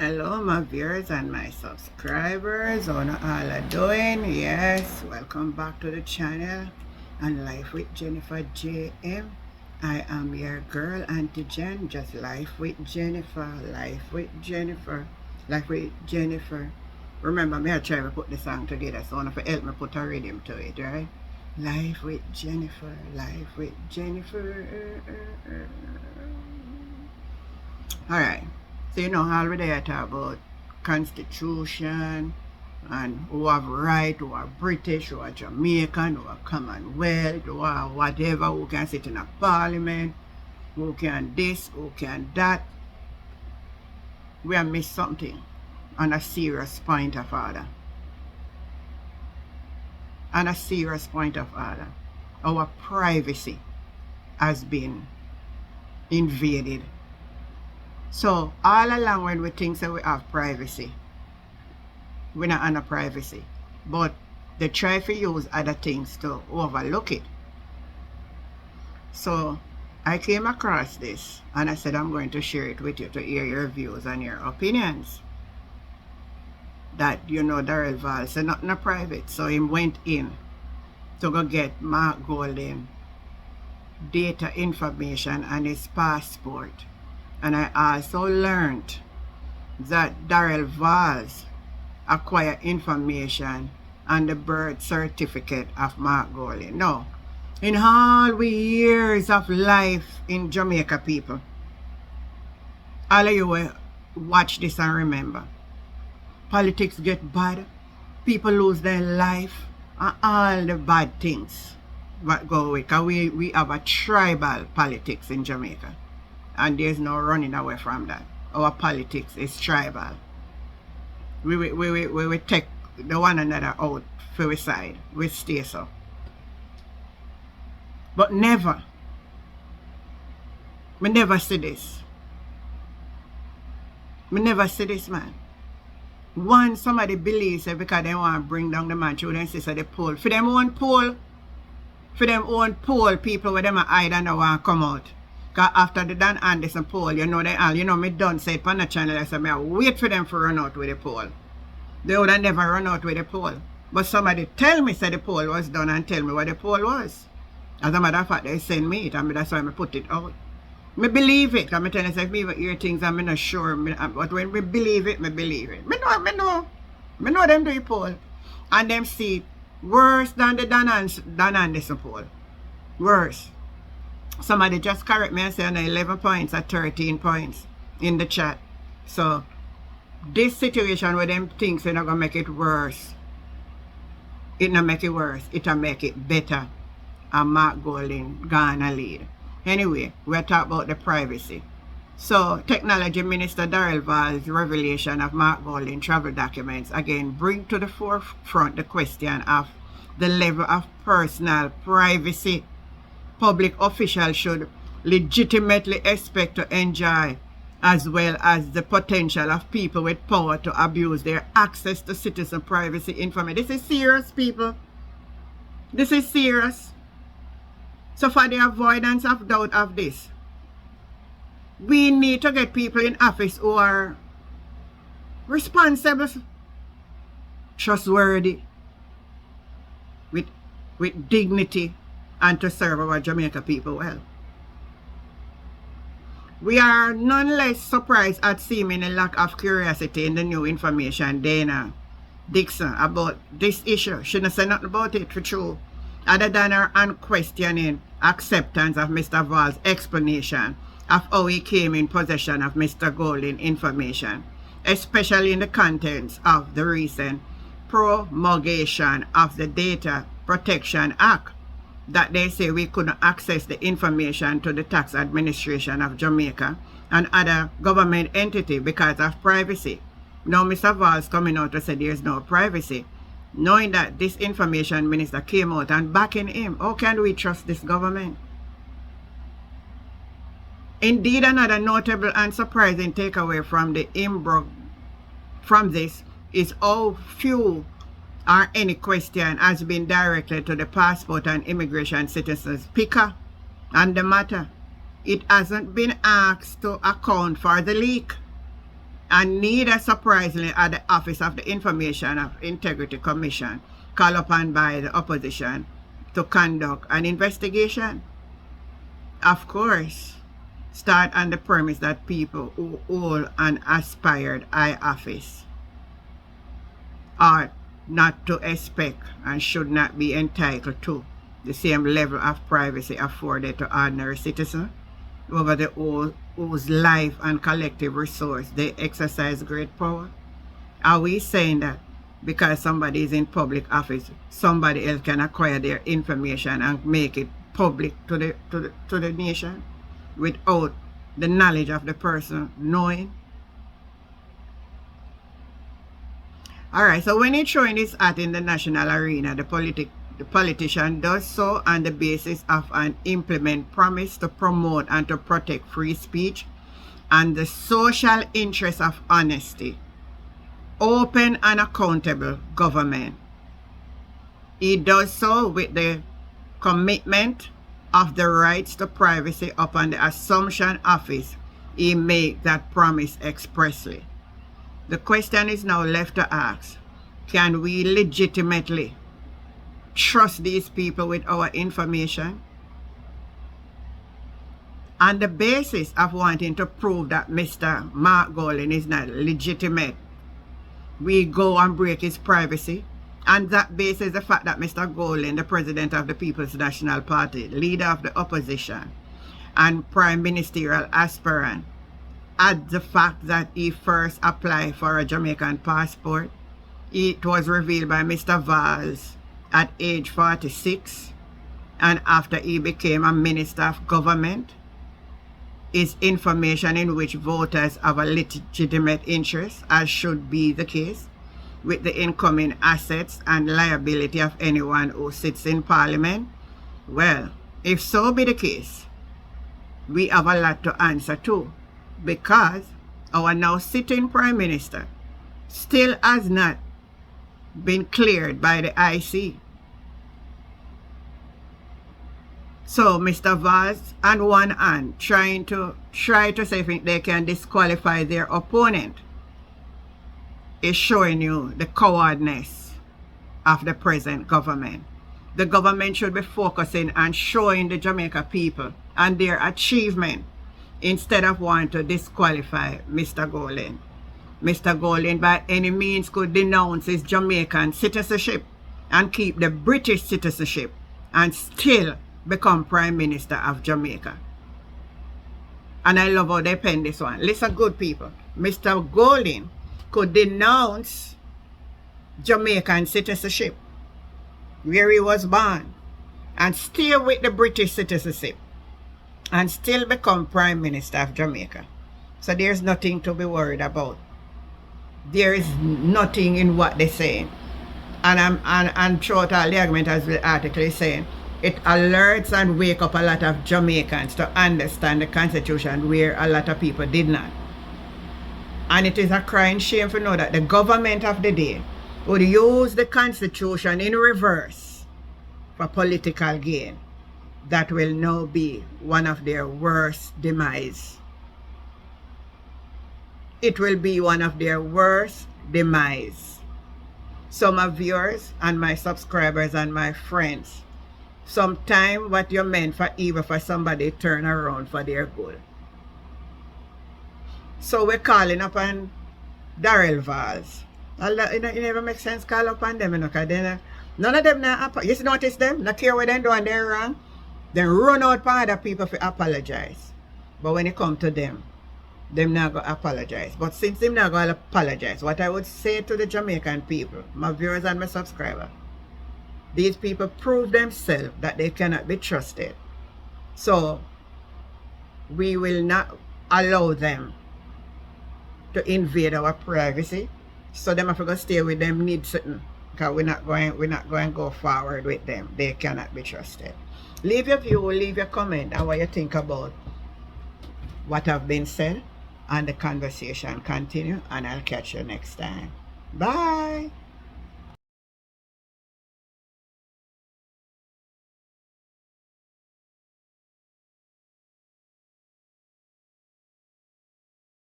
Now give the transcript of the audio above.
Hello my viewers and my subscribers, how you all are doing? Yes, welcome back to the channel and Life with Jennifer JM. I am your girl Auntie Jen, just Life with Jennifer, Life with Jennifer, Life with Jennifer. Remember me I try to put the song together, so if you help me put a rhythm to it, right? Life with Jennifer, Life with Jennifer. Alright. So you know already I talk about constitution and who have right, who are British, who are Jamaican, who are Commonwealth, who are whatever, who can sit in a parliament, who can this, who can that. We have missed something on a serious point of order. On a serious point of order. Our privacy has been invaded. So all along when we think that we have privacy, we're not under privacy. But they try to use other things to overlook it. So I came across this and I said I'm going to share it with you to hear your views and your opinions. That Darrell Val said nothing private. So he went in to go get Mark Golden data information and his passport. And I also learned that Darrell Vaz acquired information on the birth certificate of Mark Golden. Now, in all the years of life in Jamaica, people, all of you will watch this and remember, politics get bad, people lose their life, and all the bad things that go with. Because we have a tribal politics in Jamaica. And there's no running away from that. Our politics is tribal. We take the one another out for our side. We stay so. But never. We never see this. We never see this, man. One, somebody believes it because they want to bring down the man through them sister the poll. For them own poll, people with them hide and they want to come out. Because after the Dan Anderson poll, me done say it on the channel, I said, I wait for them to run out with the poll. They would have never run out with the poll. But somebody tell me, say the poll was done and tell me what the poll was. As a matter of fact, they send me it, and that's why I put it out. Me believe it. I'm telling you, if me hear things, I'm not sure. But when me believe it, me believe it. Me know them do the poll. And them see it worse than the Dan Anderson poll. Worse. Somebody just correct me and say 11 points or 13 points in the chat. So this situation where them things are not gonna make it worse. It not make it worse. It'll make it better. And Mark Golden gonna lead. Anyway, we're talking about the privacy. So Technology Minister Darrell Val's revelation of Mark Golden travel documents again bring to the forefront the question of the level of personal privacy public officials should legitimately expect to enjoy, as well as the potential of people with power to abuse their access to citizen privacy information. This is serious, people. This is serious. So for the avoidance of doubt of this, we need to get people in office who are responsible, trustworthy, with dignity, and to serve our Jamaica people well. We are none less surprised at seeming a lack of curiosity in the new information Dana Dixon about this issue. She didn't say nothing about it for true, other than her unquestioning acceptance of Mr. Val's explanation of how he came in possession of Mr. Golden information, especially in the contents of the recent promulgation of the Data Protection Act, that they say we couldn't access the information to the tax administration of Jamaica and other government entity because of privacy. Now Mr. Val's coming out to say there's no privacy, knowing that this information minister came out and backing him. How can we trust this government? Indeed, another notable and surprising takeaway from this is how few or any question has been directed to the Passport and Immigration Citizens picker on the matter. It hasn't been asked to account for the leak. And neither surprisingly at the Office of the Information of Integrity Commission called upon by the opposition to conduct an investigation. Of course, start on the premise that people who hold an aspired high office are not to expect and should not be entitled to the same level of privacy afforded to ordinary citizens over the whose life and collective resource they exercise great power. Are we saying that because somebody is in public office, somebody else can acquire their information and make it public to the nation without the knowledge of the person knowing? Alright, so when he's showing his hat in the national arena, the politician does so on the basis of an implement promise to promote and to protect free speech and the social interest of honesty, open and accountable government. He does so with the commitment of the rights to privacy upon the assumption office he made that promise expressly. The question is now left to ask, can we legitimately trust these people with our information? On the basis of wanting to prove that Mr. Mark Golding is not legitimate, we go and break his privacy. And that basis the fact that Mr. Golding, the president of the People's National Party, leader of the opposition, and prime ministerial aspirant, had the fact that he first applied for a Jamaican passport. It was revealed by Mr. Vaz at age 46, and after he became a minister of government, is information in which voters have a legitimate interest, as should be the case, with the incoming assets and liability of anyone who sits in Parliament? Well, if so be the case, we have a lot to answer to, because our now sitting Prime Minister still has not been cleared by the IC. So Mr. Vaz, on one hand, try to say if they can disqualify their opponent, is showing you the cowardness of the present government. The government should be focusing on showing the Jamaica people and their achievement instead of wanting to disqualify Mr. Golding. Mr. Golding by any means could denounce his Jamaican citizenship and keep the British citizenship and still become Prime Minister of Jamaica. And I love how they pen this one. Listen, good people. Mr. Golding could denounce Jamaican citizenship, where he was born, and stay with the British citizenship and still become Prime Minister of Jamaica. So there's nothing to be worried about. There is nothing in what they're saying. And throughout all the argument, as the article is saying, it alerts and wake up a lot of Jamaicans to understand the Constitution, where a lot of people did not. And it is a crying shame to know that the government of the day would use the Constitution in reverse for political gain. That will now be one of their worst demise. It will be one of their worst demise. So my viewers and my subscribers and my friends, sometime what you meant for evil for somebody turn around for their good. So we're calling upon Darrell Vaz. It never makes sense call upon them, because none of them now, you notice them, not care what they do and they're wrong, then run out for other people to apologize. But when it comes to them not going to apologize. But since them not going to apologize, what I would say to the Jamaican people, my viewers and my subscribers, these people prove themselves that they cannot be trusted. So we will not allow them to invade our privacy. So them have to go stay with them need certain, because we're not going to go forward with them. They cannot be trusted. Leave your view, leave your comment and what you think about what have been said, and the conversation continue, and I'll catch you next time. Bye.